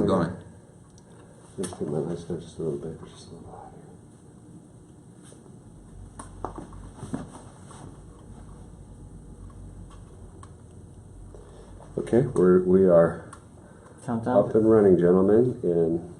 going. Just keep my lights down just a little bit. Just a little higher. Okay, we are Countdown. up and running, gentlemen, and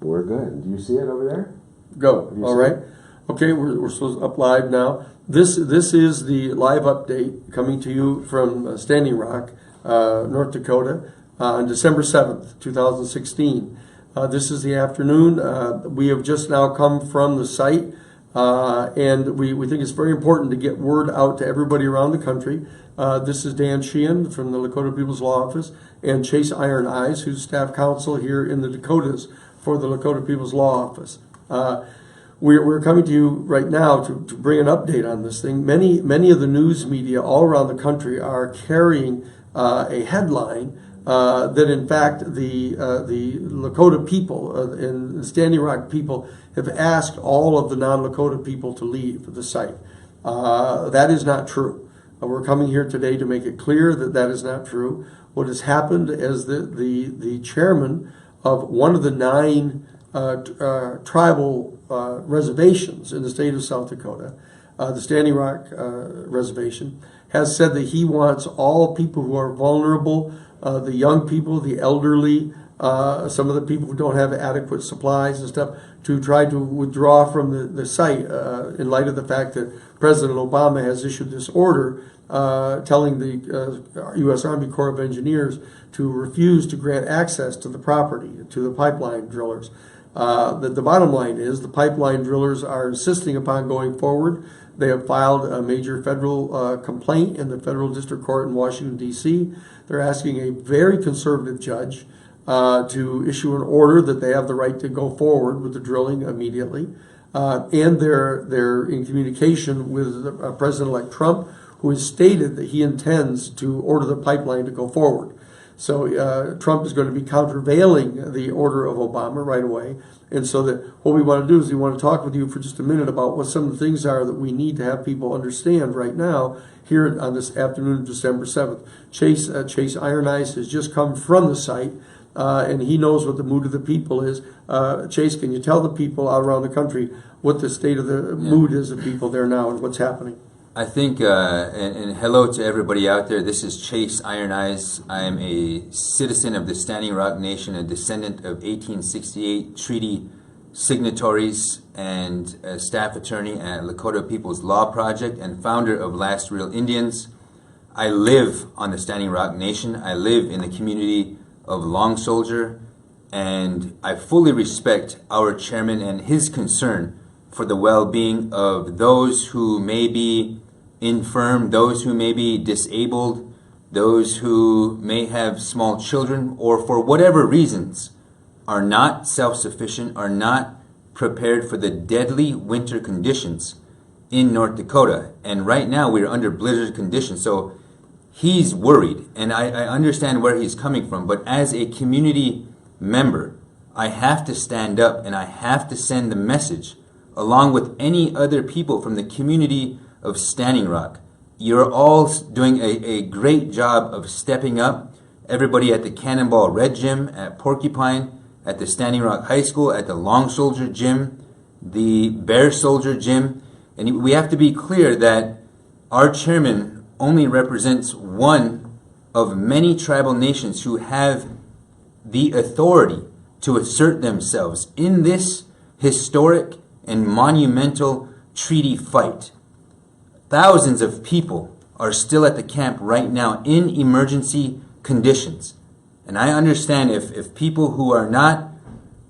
we're good. Do you see it over there? Go. You All see right. it? Okay, we're supposed to up live now. This is the live update coming to you from Standing Rock, North Dakota, on December 7th, 2016. This is the afternoon. We have just now come from the site, and we think it's very important to get word out to everybody around the country. This is Dan Sheehan from the Lakota People's Law Office, and Chase Iron Eyes, who's staff counsel here in the Dakotas for the Lakota People's Law Office. We're coming to you right now to bring an update on this thing. Many of the news media all around the country are carrying a headline that in fact the Lakota people and the Standing Rock people have asked all of the non-Lakota people to leave the site. That is not true. We're coming here today to make it clear that that is not true. What has happened is the chairman of one of the 9 tribal reservations in the state of South Dakota, the Standing Rock Reservation, has said that he wants all people who are vulnerable, the young people, the elderly, some of the people who don't have adequate supplies and stuff, to try to withdraw from the site in light of the fact that President Obama has issued this order telling the U.S. Army Corps of Engineers to refuse to grant access to the property, to the pipeline drillers. The bottom line is the pipeline drillers are insisting upon going forward. They have filed a major federal complaint in the federal district court in Washington, D.C. They're asking a very conservative judge to issue an order that they have the right to go forward with the drilling immediately. And they're in communication with President-elect Trump, who has stated that he intends to order the pipeline to go forward. So Trump is going to be countervailing the order of Obama right away. And so that what we want to do is we want to talk with you for just a minute about what some of the things are that we need to have people understand right now here on this afternoon of December 7th. Chase Iron Eyes has just come from the site, and he knows what the mood of the people is. Chase, can you tell the people out around the country what the state of the mood is of people there now and what's happening? I think, and hello to everybody out there. This is Chase Iron Eyes. I am a citizen of the Standing Rock Nation, a descendant of 1868 treaty signatories, and a staff attorney at Lakota People's Law Project, and founder of Last Real Indians. I live on the Standing Rock Nation. I live in the community of Long Soldier, and I fully respect our chairman and his concern for the well-being of those who may be infirm, those who may be disabled, those who may have small children, or for whatever reasons are not self-sufficient, are not prepared for the deadly winter conditions in North Dakota. And right now we're under blizzard conditions. So he's worried, and I understand where he's coming from. But as a community member, I have to stand up and I have to send the message along with any other people from the community of Standing Rock. You're all doing a great job of stepping up. Everybody at the Cannonball Red Gym, at Porcupine, at the Standing Rock High School, at the Long Soldier Gym, the Bear Soldier Gym. And we have to be clear that our chairman only represents one of many tribal nations who have the authority to assert themselves in this historic and monumental treaty fight. Thousands of people are still at the camp right now in emergency conditions. And I understand if people who are not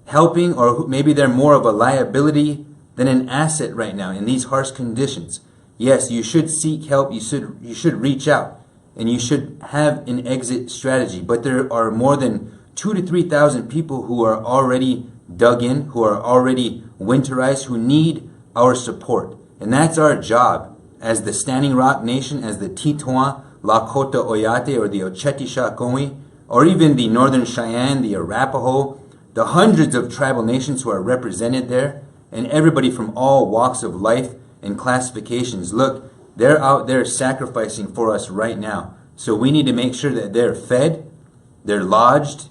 helping, or maybe they're more of a liability than an asset right now in these harsh conditions, yes, you should seek help, you should reach out, and you should have an exit strategy. But there are more than 2,000 to 3,000 people who are already dug in, who are already winterized, who need our support. And that's our job as the Standing Rock Nation, as the Titoan, Lakota Oyate, or the Oceti or even the Northern Cheyenne, the Arapaho, the hundreds of tribal nations who are represented there, and everybody from all walks of life and classifications. Look, they're out there sacrificing for us right now. So we need to make sure that they're fed, they're lodged,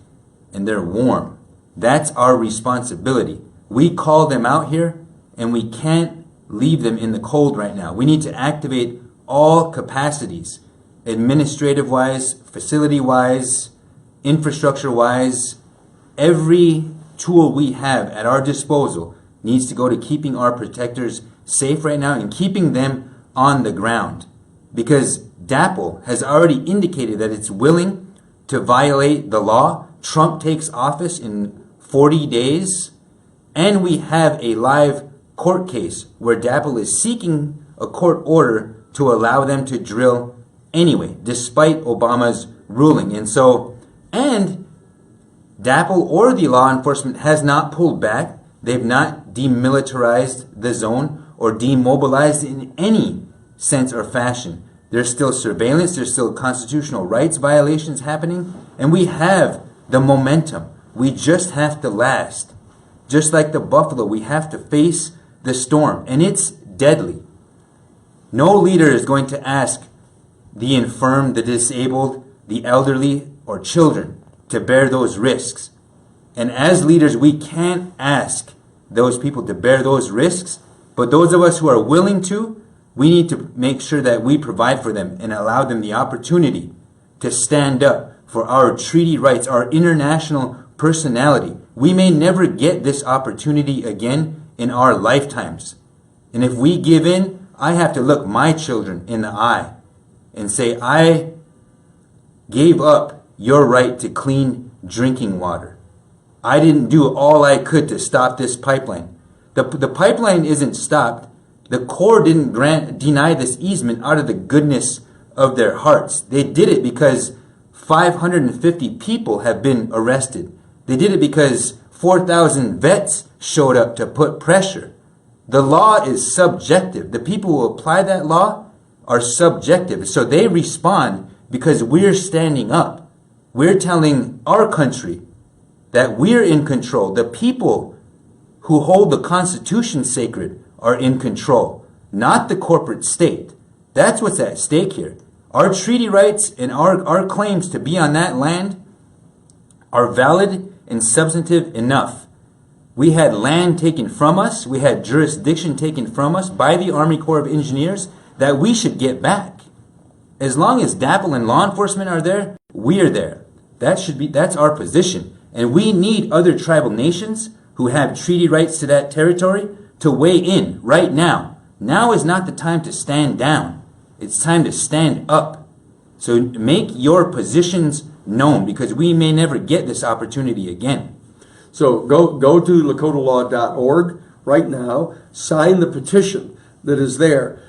and they're warm. That's our responsibility. We call them out here, and we can't leave them in the cold right now. We need to activate all capacities, administrative-wise, facility-wise, infrastructure-wise. Every tool we have at our disposal needs to go to keeping our protectors safe right now and keeping them on the ground. Because DAPL has already indicated that it's willing to violate the law. Trump takes office in 40 days, and we have a live court case where DAPL is seeking a court order to allow them to drill anyway, despite Obama's ruling. And DAPL or the law enforcement has not pulled back. They've not demilitarized the zone or demobilized in any sense or fashion. There's still surveillance, there's still constitutional rights violations happening, and we have the momentum. We just have to last. Just like the buffalo, we have to face the storm, and it's deadly. No leader is going to ask the infirm, the disabled, the elderly, or children to bear those risks. And as leaders, we can't ask those people to bear those risks, but those of us who are willing to, we need to make sure that we provide for them and allow them the opportunity to stand up for our treaty rights, our international personality. We may never get this opportunity again in our lifetimes. And if we give in, I have to look my children in the eye and say, I gave up your right to clean drinking water. I didn't do all I could to stop this pipeline. The pipeline isn't stopped. The Corps didn't deny this easement out of the goodness of their hearts. They did it because 550 people have been arrested. They did it because 4,000 vets showed up to put pressure. The law is subjective. The people who apply that law are subjective. So they respond because we're standing up. We're telling our country that we're in control. The people who hold the Constitution sacred are in control, not the corporate state. That's what's at stake here. Our treaty rights and our claims to be on that land are valid and substantive enough. We had land taken from us. We had jurisdiction taken from us by the Army Corps of Engineers that we should get back. As long as DAPL and law enforcement are there, we are there. That's our position. And we need other tribal nations who have treaty rights to that territory to weigh in right now. Now is not the time to stand down. It's time to stand up. So make your positions known, because we may never get this opportunity again. So go to lakotalaw.org right now, sign the petition that is there.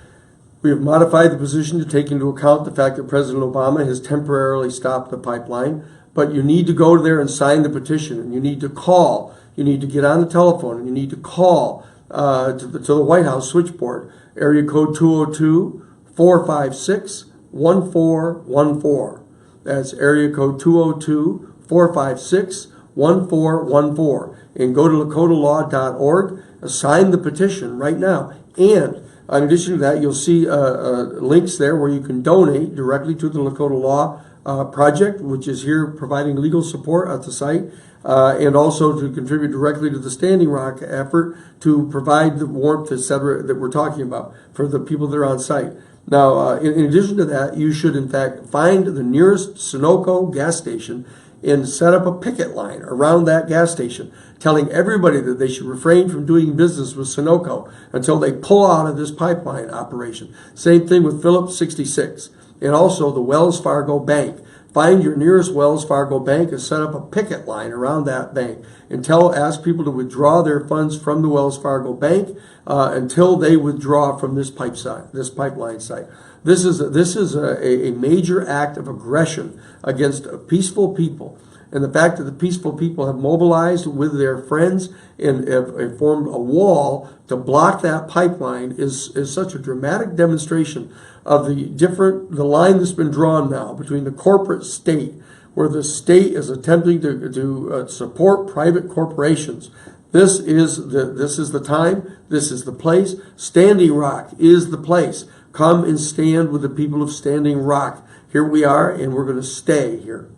We have modified the position to take into account the fact that President Obama has temporarily stopped the pipeline, but you need to go there and sign the petition, and you need to call. You need to get on the telephone, and you need to call to the White House switchboard, area code 202-456-1414. That's area code 202-456-1414. And go to lakotalaw.org, sign the petition right now. And in addition to that, you'll see links there where you can donate directly to the Lakota Law Project, which is here providing legal support at the site, and also to contribute directly to the Standing Rock effort to provide the warmth, etc., that we're talking about for the people that are on site. Now, in addition to that, you should, in fact, find the nearest Sunoco gas station and set up a picket line around that gas station, telling everybody that they should refrain from doing business with Sunoco until they pull out of this pipeline operation. Same thing with Phillips 66 and also the Wells Fargo Bank. Find your nearest Wells Fargo bank and set up a picket line around that bank and ask people to withdraw their funds from the Wells Fargo Bank until they withdraw from this pipeline site. This is a major act of aggression against peaceful people. And the fact that the peaceful people have mobilized with their friends and have formed a wall to block that pipeline is such a dramatic demonstration of the line that's been drawn now between the corporate state, where the state is attempting to support private corporations. This is the time. This is the place. Standing Rock is the place. Come and stand with the people of Standing Rock. Here we are, and we're going to stay here.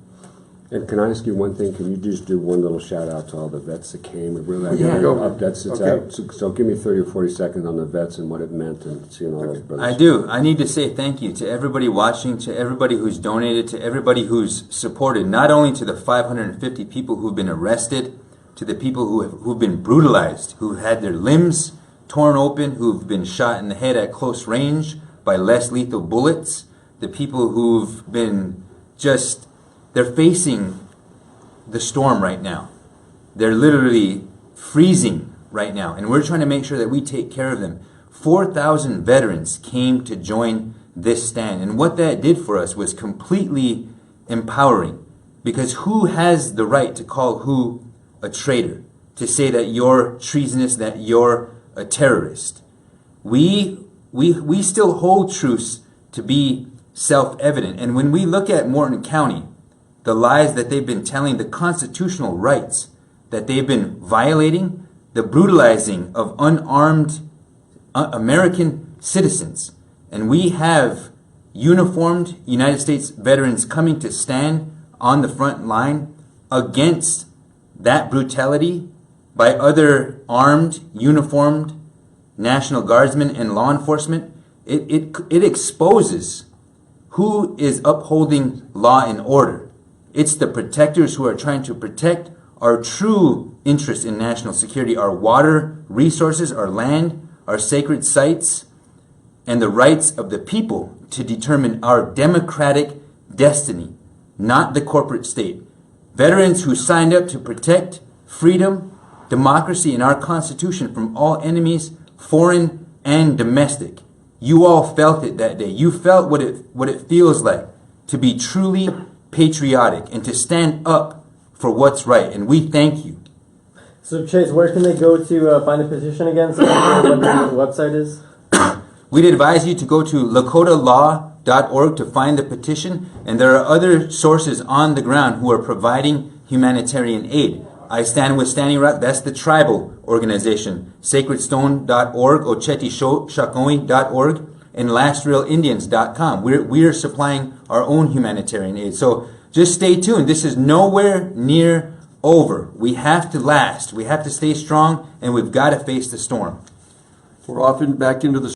And can I ask you one thing? Can you just do one little shout out to all the vets that came? And really, Yeah. that's it's Okay. out. So give me 30 or 40 seconds on the vets and what it meant and seeing all those brothers. I do. I need to say thank you to everybody watching, to everybody who's donated, to everybody who's supported, not only to the 550 people who've been arrested, to the people who've been brutalized, who've had their limbs torn open, who've been shot in the head at close range by less lethal bullets, the people who've been just, they're facing the storm right now. They're literally freezing right now, and we're trying to make sure that we take care of them. 4,000 veterans came to join this stand, and what that did for us was completely empowering, because who has the right to call who a traitor, to say that you're treasonous, that you're a terrorist? We still hold truths to be self-evident, and when we look at Morton County, the lies that they've been telling, the constitutional rights that they've been violating, the brutalizing of unarmed American citizens. And we have uniformed United States veterans coming to stand on the front line against that brutality by other armed, uniformed National Guardsmen and law enforcement. It exposes who is upholding law and order. It's the protectors who are trying to protect our true interest in national security, our water resources, our land, our sacred sites, and the rights of the people to determine our democratic destiny, not the corporate state. Veterans who signed up to protect freedom, democracy, and our Constitution from all enemies, foreign and domestic. You all felt it that day. You felt what it feels like to be truly patriotic and to stand up for what's right, and we thank you. So Chase, where can they go to find the petition again? So what the website is? We'd advise you to go to lakotalaw.org to find the petition, and there are other sources on the ground who are providing humanitarian aid. I Stand with Standing Rock, that's the tribal organization, sacredstone.org, ochetishakoi.org, and lastrealindians.com. We're supplying our own humanitarian aid. So just stay tuned. This is nowhere near over. We have to last. We have to stay strong, and we've got to face the storm. We're often back into the